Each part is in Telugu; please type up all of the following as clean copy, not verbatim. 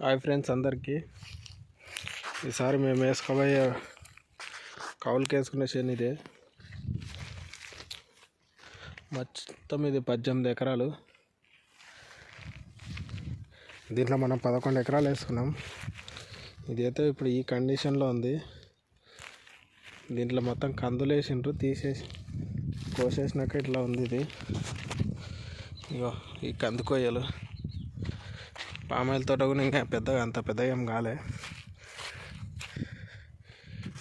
హాయ్ ఫ్రెండ్స్ అందరికీ. ఈసారి మేము వేసుకోబోయే కౌలుకి వేసుకునే చేను ఇదే. మొత్తం ఇది 18 ఎకరాలు. దీంట్లో మనం 11 ఎకరాలు వేసుకున్నాం. ఇదైతే ఇప్పుడు ఈ కండిషన్లో ఉంది. దీంట్లో మొత్తం కందులు వేసిండ్రు, తీసేసి కోసేసినాక ఇట్లా ఉంది. ఇది ఇగో ఈ కంది కొయ్యలు. పామాయిల్ తోట కూడా ఇంకా అంత పెద్దగా ఏం కాలే.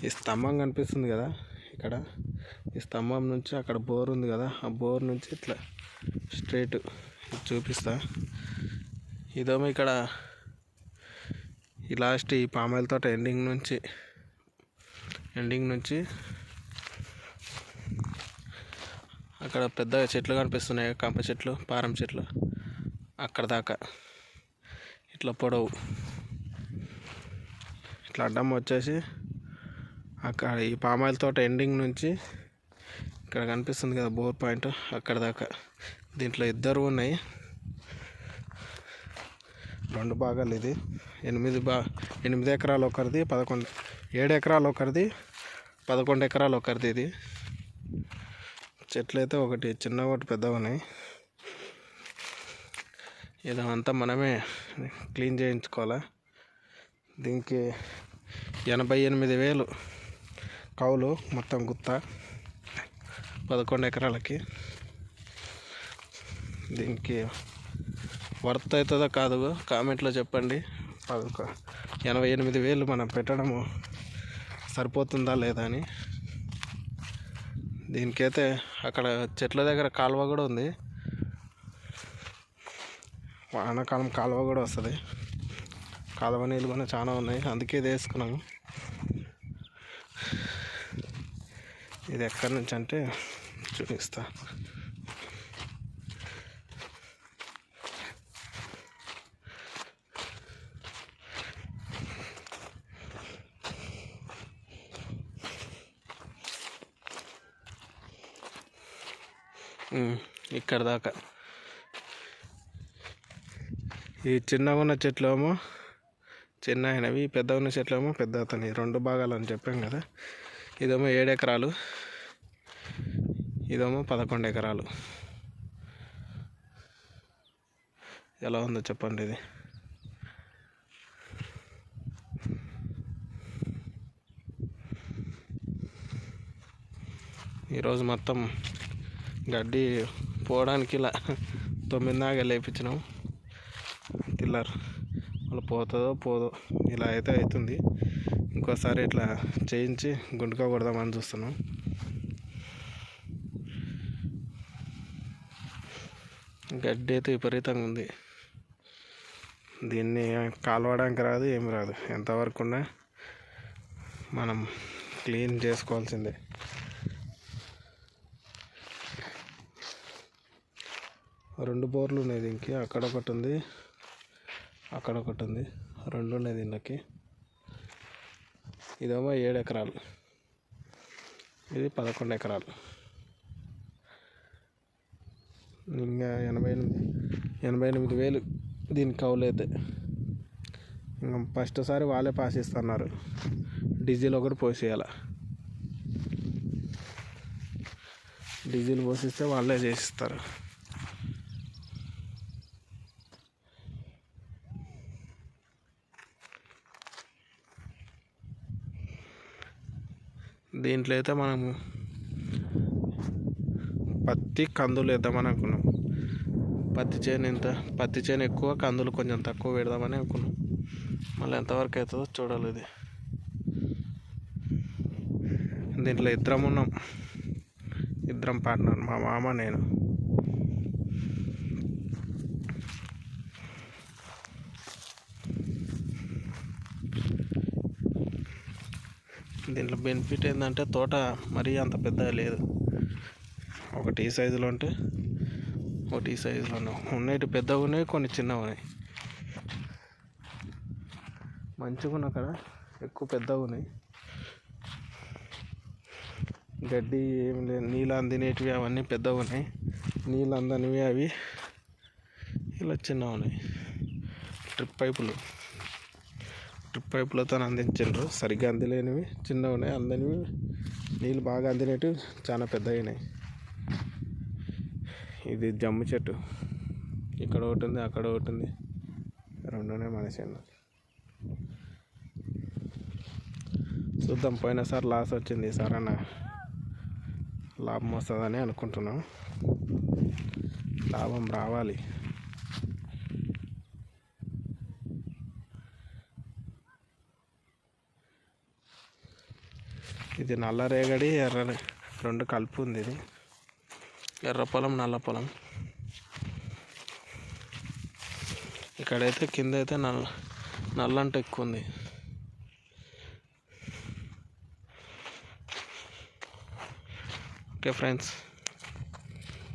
ఈ స్తంభం కనిపిస్తుంది కదా ఇక్కడ, ఈ స్తంభం నుంచి అక్కడ బోర్ ఉంది కదా, ఆ బోర్ నుంచి ఇట్లా స్ట్రైట్ చూపిస్తా. ఇదేమో ఇక్కడ ఈ లాస్ట్ ఈ పామాయిల్ తోట ఎండింగ్ నుంచి అక్కడ పెద్ద చెట్లు కనిపిస్తున్నాయి, కంప చెట్లు, పారం చెట్లు, అక్కడ దాకా ఇట్లా పొడవు ఇట్లా అడ్డం వచ్చేసి అక్కడ ఈ పామాయిల్ తోట ఎండింగ్ నుంచి ఇక్కడ కనిపిస్తుంది కదా బోర్ పాయింట్, అక్కడ దాకా. దీంట్లో ఇద్దరు ఉన్నాయి, 2 భాగాలు. ఇది 8 ఎకరాలు ఒకరిది, 7 ఎకరాలు ఒకరిది, 11 ఎకరాలు ఒకరిది. ఇది చెట్లు అయితే ఒకటి చిన్నగా ఒకటి పెద్దగా ఉన్నాయి. ఇదంతా మనమే క్లీన్ చేయించుకోవాలి. దీనికి 88,000 కౌలు మొత్తం గుత్త, 11 ఎకరాలకి. దీనికి వర్త్ అవుతుందో కాదు కామెంట్లో చెప్పండి. 88,000 మనం పెట్టడము సరిపోతుందా లేదా అని. దీనికైతే అక్కడ చెట్ల దగ్గర కాలువ కూడా ఉంది, వానాకాలం కాలువ కూడా వస్తుంది. కాలువ నీళ్ళు కూడా చాలా ఉన్నాయి, అందుకే ఇది వేసుకున్నాము. ఇది ఎక్కడి నుంచి అంటే చూపిస్తా. ఇక్కడ దాకా ఈ చిన్నగా ఉన్న చెట్లు ఏమో చిన్న అయినవి, పెద్ద ఉన్న చెట్లు ఏమో పెద్ద అవుతాయి. 2 భాగాలు అని చెప్పాం కదా. ఇదేమో 7 ఎకరాలు, ఇదేమో 11 ఎకరాలు. ఎలా ఉందో చెప్పండి. ఇది ఈరోజు మొత్తం గడ్డి పోవడానికి ఇలా 9 దాకా లేపించినాం. టిల్లర్ వాళ్ళు పోతుందో పోదో ఇలా అయితే అవుతుంది. ఇంకోసారి ఇట్లా చేయించి గుంటుగా కొడదామని చూస్తున్నాం. గడ్డి అయితే విపరీతంగా ఉంది. దీన్ని కాలవడానికి రాదు, ఏమి రాదు. ఎంతవరకు ఉన్నా మనం క్లీన్ చేసుకోవాల్సిందే. రెండు బోర్లు ఉన్నాయి దీనికి, అక్కడ ఒకటి ఉంది, అక్కడ ఒకటి ఉంది, 2 ఉన్నాయి దీనికి. ఇదేమో 7 ఎకరాలు, ఇది 11 ఎకరాలు. ఇంకా 88,000 దీనికి కౌలైతే. ఇంకా ఫస్ట్ సారి వాళ్ళే పాస్ ఇస్తున్నారు. డీజిల్ ఒకటి పోసేయాలి, డీజిల్ పోసిస్తే వాళ్ళే చేసిస్తారు. దీంట్లో అయితే మనము పత్తి కందులు వేద్దామని అనుకున్నాం. పత్తి చేను ఎక్కువ, కందులు కొంచెం తక్కువ పెడదామని అనుకున్నాం. మళ్ళీ ఎంతవరకు అవుతుందో చూడాలి. ఇది దీంట్లో ఇద్దరం ఉన్నాం, ఇద్దరం పార్ట్నర్, మా మామ నేను. దీంట్లో బెనిఫిట్ ఏంటంటే తోట మరీ అంత పెద్దగా లేదు. ఒకటి ఈ సైజులో ఉంటే ఒకటి ఈ సైజులో ఉన్నాయి. పెద్దగా ఉన్నాయి, కొన్ని చిన్నగా ఉన్నాయి. మంచిగా ఉన్న అక్కడ ఎక్కువ పెద్దగా ఉన్నాయి. గడ్డి ఏమి లేదు, నీళ్ళు అందినేటివి అవన్నీ పెద్దగా ఉన్నాయి. నీళ్ళు అందనివి అవి ఇలా చిన్నగా ఉన్నాయి. డ్రిప్ పైపులు డ్రిప్ పైపులతో అందించారు. సరిగ్గా అందిలేనివి చిన్నగా ఉన్నాయి, అందనివి నీళ్ళు బాగా అందినట్టు చాలా పెద్దగా అయినాయి. ఇది జమ్ము చెట్టు, ఇక్కడ ఒకటి ఉంది, అక్కడ ఒకటి ఉంది, రెండునే మనిషి. చూద్దాం, పోయినసారి లాస్ వచ్చింది, ఈసారి అన్న లాభం వస్తుందని అనుకుంటున్నాం. లాభం రావాలి. ఇది నల్ల రేగడి ఎర్ర రెండు కలుపు ఉంది. ఇది ఎర్ర పొలం, నల్ల పొలం. ఇక్కడైతే కింద అయితే నల్లంట ఎక్కువ ఉంది. Okay friends.